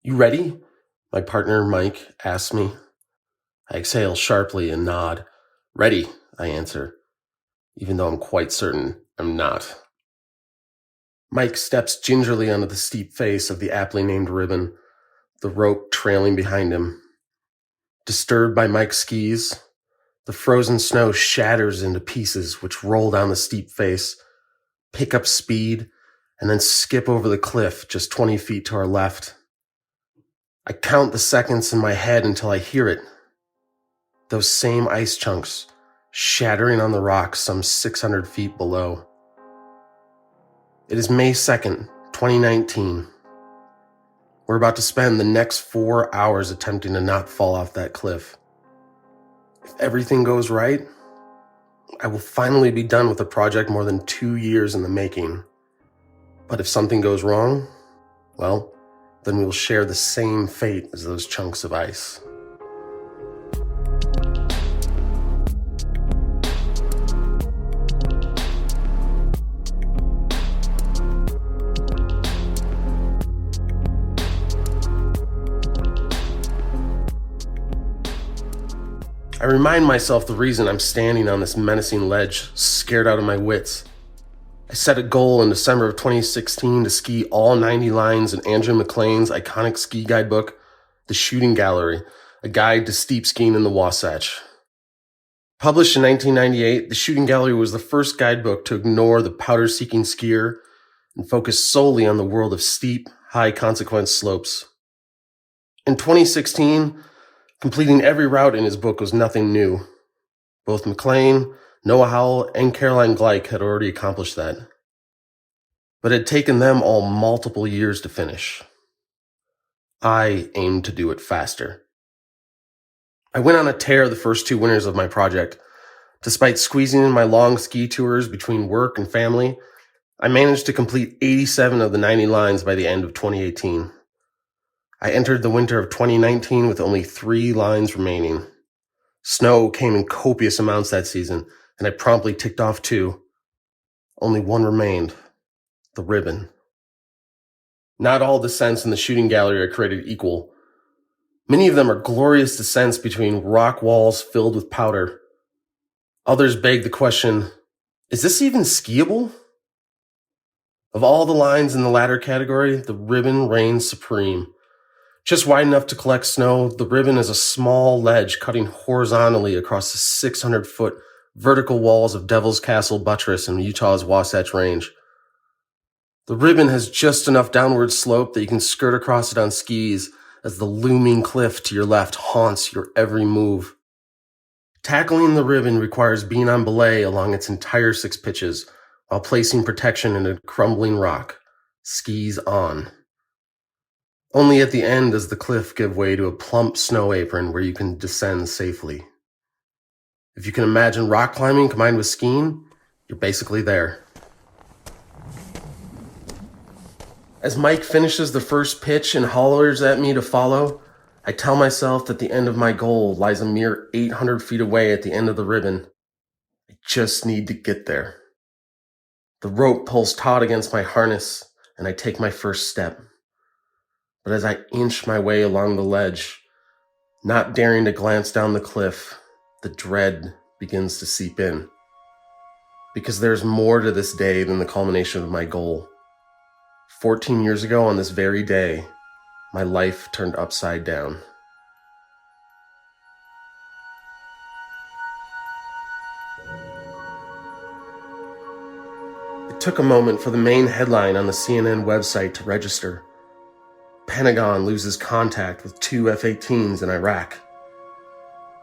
"You ready?" my partner, Mike, asks me. I exhale sharply and nod. "Ready," I answer, even though I'm quite certain I'm not. Mike steps gingerly onto the steep face of the aptly named ribbon, the rope trailing behind him. Disturbed by Mike's skis, the frozen snow shatters into pieces which roll down the steep face, pick up speed, and then skip over the cliff just 20 feet to our left. I count the seconds in my head until I hear it. Those same ice chunks shattering on the rocks some 600 feet below. It is May 2nd, 2019. We're about to spend the next 4 hours attempting to not fall off that cliff. If everything goes right, I will finally be done with the project more than 2 years in the making. But if something goes wrong, well, then we will share the same fate as those chunks of ice. I remind myself the reason I'm standing on this menacing ledge, scared out of my wits. I set a goal in December of 2016 to ski all 90 lines in Andrew McLean's iconic ski guidebook, The Shooting Gallery, a guide to steep skiing in the Wasatch. Published in 1998, The Shooting Gallery was the first guidebook to ignore the powder-seeking skier and focus solely on the world of steep, high-consequence slopes. In 2016, completing every route in his book was nothing new. Both McLean, Noah Howell, and Caroline Gleich had already accomplished that. But it had taken them all multiple years to finish. I aimed to do it faster. I went on a tear the first 2 winters of my project. Despite squeezing in my long ski tours between work and family, I managed to complete 87 of the 90 lines by the end of 2018. I entered the winter of 2019 with only 3 lines remaining. Snow came in copious amounts that season, and I promptly ticked off 2. Only 1 remained, the ribbon. Not all descents in the shooting gallery are created equal. Many of them are glorious descents between rock walls filled with powder. Others beg the question, is this even skiable? Of all the lines in the latter category, the ribbon reigns supreme. Just wide enough to collect snow, the ribbon is a small ledge cutting horizontally across the 600-foot vertical walls of Devil's Castle Buttress in Utah's Wasatch Range. The ribbon has just enough downward slope that you can skirt across it on skis as the looming cliff to your left haunts your every move. Tackling the ribbon requires being on belay along its entire 6 pitches while placing protection in a crumbling rock, skis on. Only at the end does the cliff give way to a plump snow apron where you can descend safely. If you can imagine rock climbing combined with skiing, you're basically there. As Mike finishes the first pitch and hollers at me to follow, I tell myself that the end of my goal lies a mere 800 feet away at the end of the ribbon. I just need to get there. The rope pulls taut against my harness, and I take my first step. But as I inch my way along the ledge, not daring to glance down the cliff, the dread begins to seep in. Because there's more to this day than the culmination of my goal. 14 years ago on this very day, my life turned upside down. It took a moment for the main headline on the CNN website to register. Pentagon loses contact with 2 F-18s in Iraq.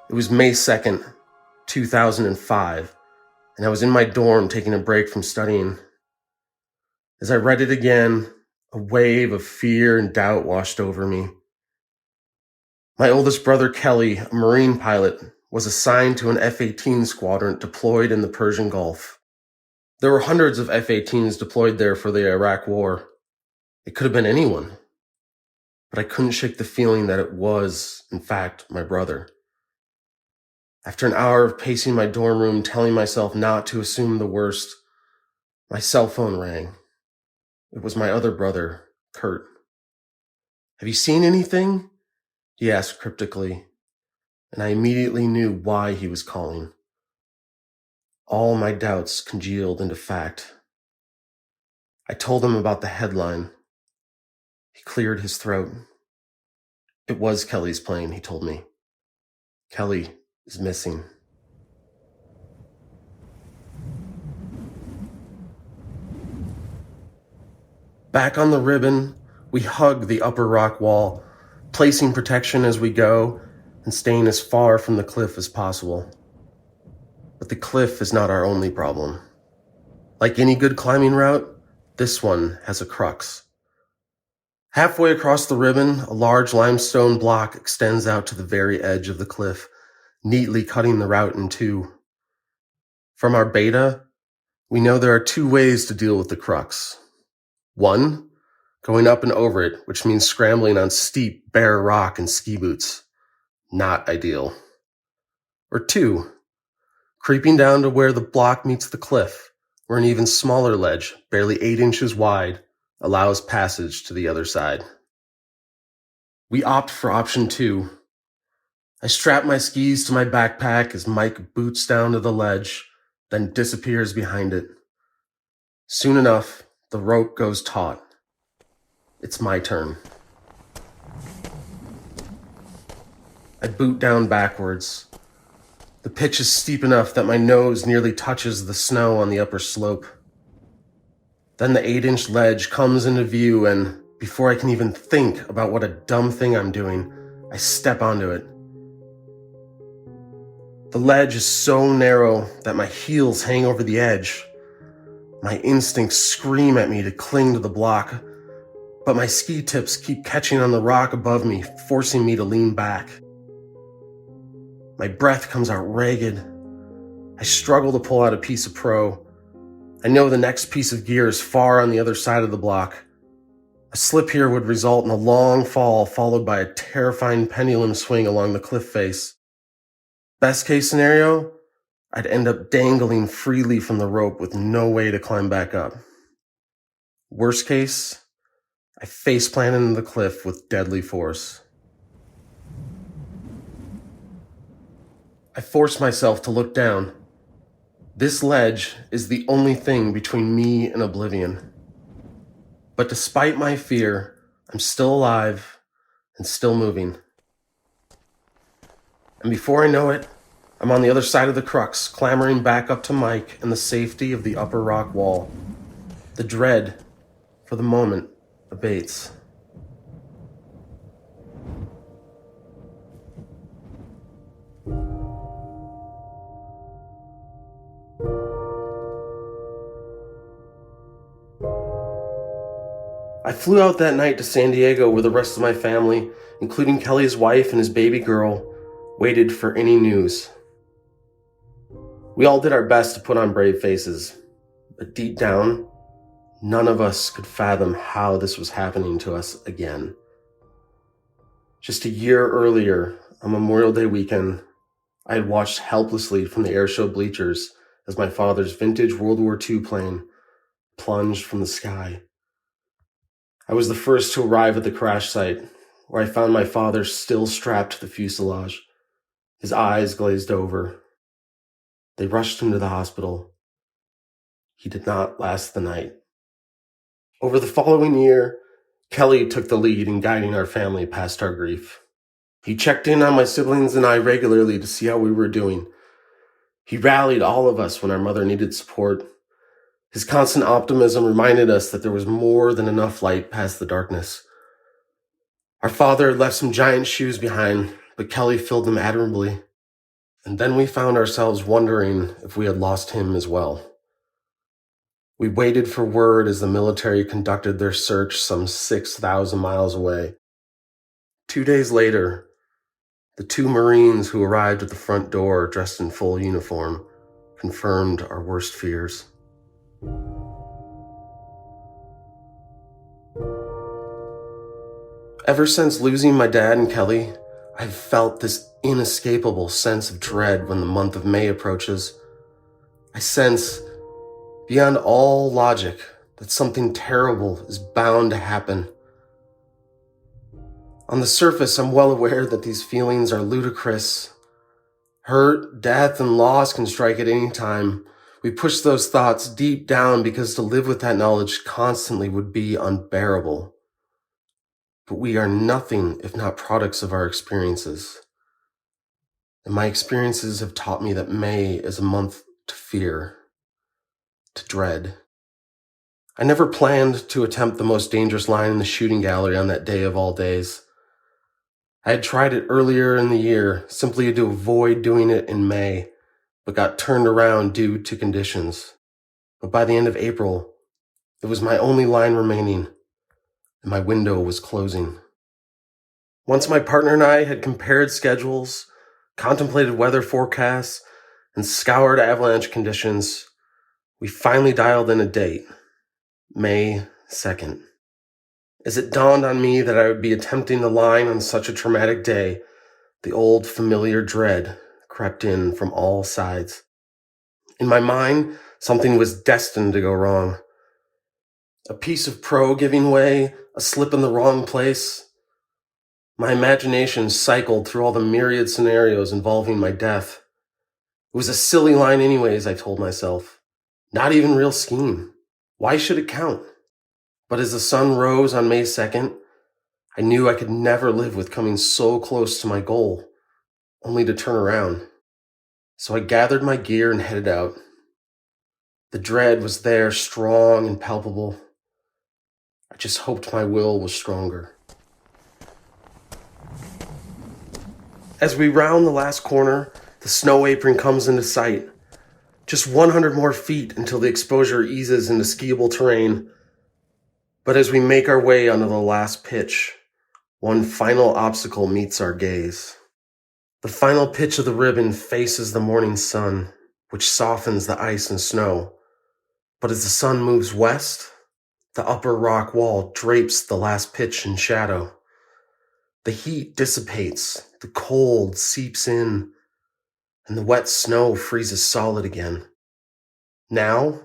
It was May 2nd, 2005, and I was in my dorm taking a break from studying. As I read it again, a wave of fear and doubt washed over me. My oldest brother, Kelly, a Marine pilot, was assigned to an F-18 squadron deployed in the Persian Gulf. There were hundreds of F-18s deployed there for the Iraq War. It could have been anyone. But I couldn't shake the feeling that it was, in fact, my brother. After an hour of pacing my dorm room, telling myself not to assume the worst, my cell phone rang. It was my other brother, Kurt. "Have you seen anything?" he asked cryptically, and I immediately knew why he was calling. All my doubts congealed into fact. I told him about the headline. He cleared his throat. It was Kelly's plane, he told me. Kelly is missing. Back on the ribbon, we hug the upper rock wall, placing protection as we go and staying as far from the cliff as possible. But the cliff is not our only problem. Like any good climbing route, this one has a crux. Halfway across the ribbon, a large limestone block extends out to the very edge of the cliff, neatly cutting the route in two. From our beta, we know there are two ways to deal with the crux. One, going up and over it, which means scrambling on steep, bare rock and ski boots. Not ideal. Or two, creeping down to where the block meets the cliff, where an even smaller ledge, barely 8 inches wide, allows passage to the other side. We opt for option 2. I strap my skis to my backpack as Mike boots down to the ledge, then disappears behind it. Soon enough, the rope goes taut. It's my turn. I boot down backwards. The pitch is steep enough that my nose nearly touches the snow on the upper slope. Then the 8-inch ledge comes into view, and before I can even think about what a dumb thing I'm doing, I step onto it. The ledge is so narrow that my heels hang over the edge. My instincts scream at me to cling to the block, but my ski tips keep catching on the rock above me, forcing me to lean back. My breath comes out ragged. I struggle to pull out a piece of pro. I know the next piece of gear is far on the other side of the block. A slip here would result in a long fall followed by a terrifying pendulum swing along the cliff face. Best case scenario, I'd end up dangling freely from the rope with no way to climb back up. Worst case, I faceplant into the cliff with deadly force. I force myself to look down. This ledge is the only thing between me and oblivion. But despite my fear, I'm still alive and still moving. And before I know it, I'm on the other side of the crux, clambering back up to Mike and the safety of the upper rock wall. The dread, for the moment, abates. I flew out that night to San Diego where the rest of my family, including Kelly's wife and his baby girl, waited for any news. We all did our best to put on brave faces, but deep down, none of us could fathom how this was happening to us again. Just a year earlier, on Memorial Day weekend, I had watched helplessly from the airshow bleachers as my father's vintage World War II plane plunged from the sky. I was the first to arrive at the crash site, where I found my father still strapped to the fuselage, his eyes glazed over. They rushed him to the hospital. He did not last the night. Over the following year, Kelly took the lead in guiding our family past our grief. He checked in on my siblings and I regularly to see how we were doing. He rallied all of us when our mother needed support. His constant optimism reminded us that there was more than enough light past the darkness. Our father left some giant shoes behind, but Kelly filled them admirably. And then we found ourselves wondering if we had lost him as well. We waited for word as the military conducted their search some 6,000 miles away. 2 days later, the 2 Marines who arrived at the front door dressed in full uniform confirmed our worst fears. Ever since losing my dad and Kelly, I've felt this inescapable sense of dread when the month of May approaches. I sense, beyond all logic, that something terrible is bound to happen. On the surface, I'm well aware that these feelings are ludicrous. Hurt, death, and loss can strike at any time. We push those thoughts deep down because to live with that knowledge constantly would be unbearable. But we are nothing if not products of our experiences. And my experiences have taught me that May is a month to fear, to dread. I never planned to attempt the most dangerous line in the shooting gallery on that day of all days. I had tried it earlier in the year, simply to avoid doing it in May, but got turned around due to conditions. But by the end of April, it was my only line remaining, and my window was closing. Once my partner and I had compared schedules, contemplated weather forecasts, and scoured avalanche conditions, we finally dialed in a date, May 2nd. As it dawned on me that I would be attempting the line on such a traumatic day, the old familiar dread crept in from all sides. In my mind, something was destined to go wrong. A piece of pro giving way, a slip in the wrong place. My imagination cycled through all the myriad scenarios involving my death. It was a silly line anyways, I told myself. Not even real skiing. Why should it count? But as the sun rose on May 2nd, I knew I could never live with coming so close to my goal, only to turn around. So I gathered my gear and headed out. The dread was there, strong and palpable. I just hoped my will was stronger. As we round the last corner, the snow apron comes into sight. Just 100 more feet until the exposure eases into skiable terrain. But as we make our way onto the last pitch, one final obstacle meets our gaze. The final pitch of the ribbon faces the morning sun, which softens the ice and snow. But as the sun moves west, the upper rock wall drapes the last pitch in shadow. The heat dissipates, the cold seeps in, and the wet snow freezes solid again. Now,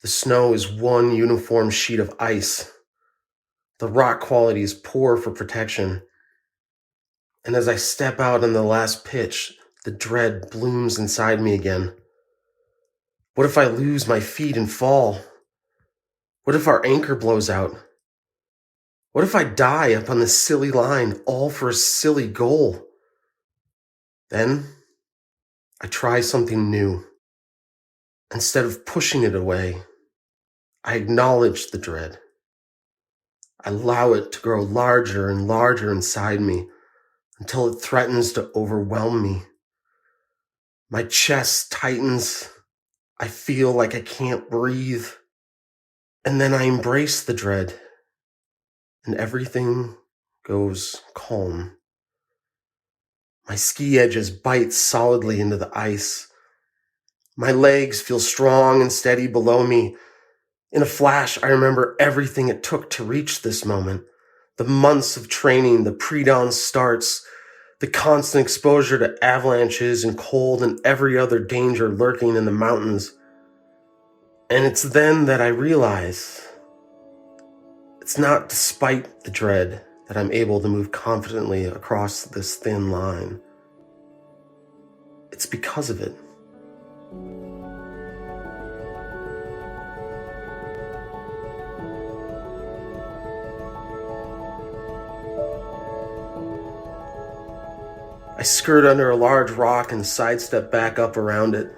the snow is one uniform sheet of ice. The rock quality is poor for protection. And as I step out on the last pitch, the dread blooms inside me again. What if I lose my feet and fall? What if our anchor blows out? What if I die up on this silly line, all for a silly goal? Then I try something new. Instead of pushing it away, I acknowledge the dread. I allow it to grow larger and larger inside me until it threatens to overwhelm me. My chest tightens. I feel like I can't breathe. And then I embrace the dread, and everything goes calm. My ski edges bite solidly into the ice. My legs feel strong and steady below me. In a flash, I remember everything it took to reach this moment. The months of training, the pre-dawn starts, the constant exposure to avalanches and cold and every other danger lurking in the mountains. And it's then that I realize it's not despite the dread that I'm able to move confidently across this thin line. It's because of it. I skirt under a large rock and sidestep back up around it.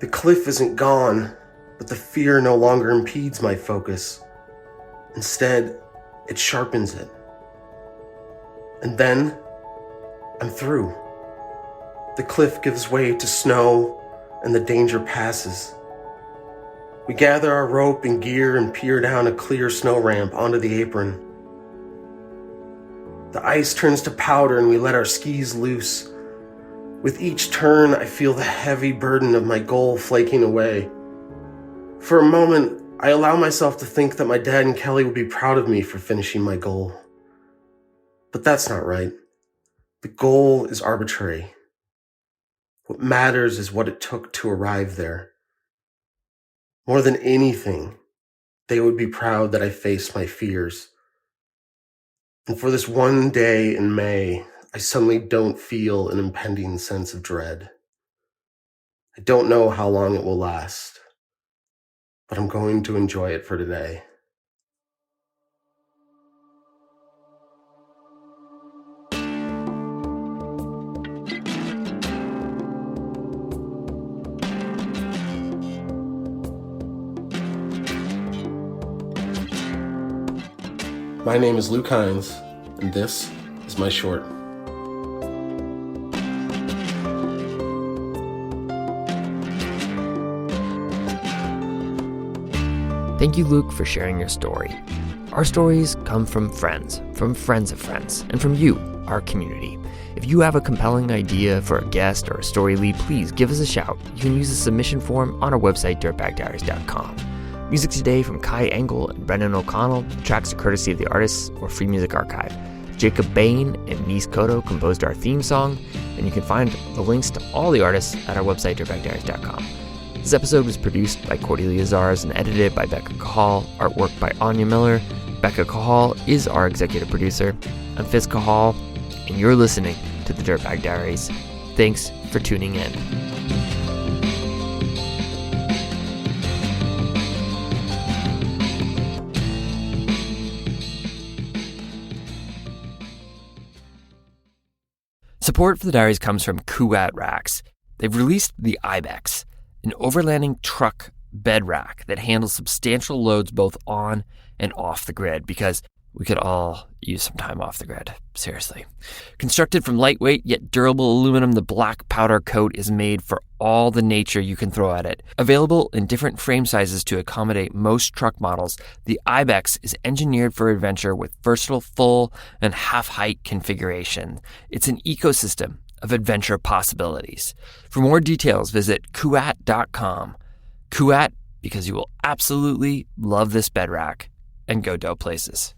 The cliff isn't gone, but the fear no longer impedes my focus. Instead, it sharpens it. And then, I'm through. The cliff gives way to snow, and the danger passes. We gather our rope and gear and peer down a clear snow ramp onto the apron. The ice turns to powder and we let our skis loose. With each turn, I feel the heavy burden of my goal flaking away. For a moment, I allow myself to think that my dad and Kelly would be proud of me for finishing my goal. But that's not right. The goal is arbitrary. What matters is what it took to arrive there. More than anything, they would be proud that I faced my fears. And for this one day in May, I suddenly don't feel an impending sense of dread. I don't know how long it will last, but I'm going to enjoy it for today. My name is Luke Hinz, and this is my short. Thank you, Luke, for sharing your story. Our stories come from friends of friends, and from you, our community. If you have a compelling idea for a guest or a story lead, please give us a shout. You can use the submission form on our website, dirtbagdiaries.com. Music today from Kai Engel and Brendan O'Connell. Tracks are courtesy of the artists or Free Music Archive. Jacob Bain and Nis Koto composed our theme song, and you can find the links to all the artists at our website, dirtbagdiaries.com. This episode was produced by Cordelia Zars and edited by Becca Cahal. Artwork by Anya Miller. Becca Cahal is our executive producer. I'm Fizz Cahal, and you're listening to the Dirtbag Diaries. Thanks for tuning in. Support for the Diaries comes from Kuat Racks. They've released the Ibex, an overlanding truck bed rack that handles substantial loads both on and off the grid, because we could all use some time off the grid, seriously. Constructed from lightweight yet durable aluminum, the black powder coat is made for all the nature you can throw at it. Available in different frame sizes to accommodate most truck models, the Ibex is engineered for adventure with versatile full and half-height configuration. It's an ecosystem of adventure possibilities. For more details, visit kuat.com. Kuat, because you will absolutely love this bed rack and go dope places.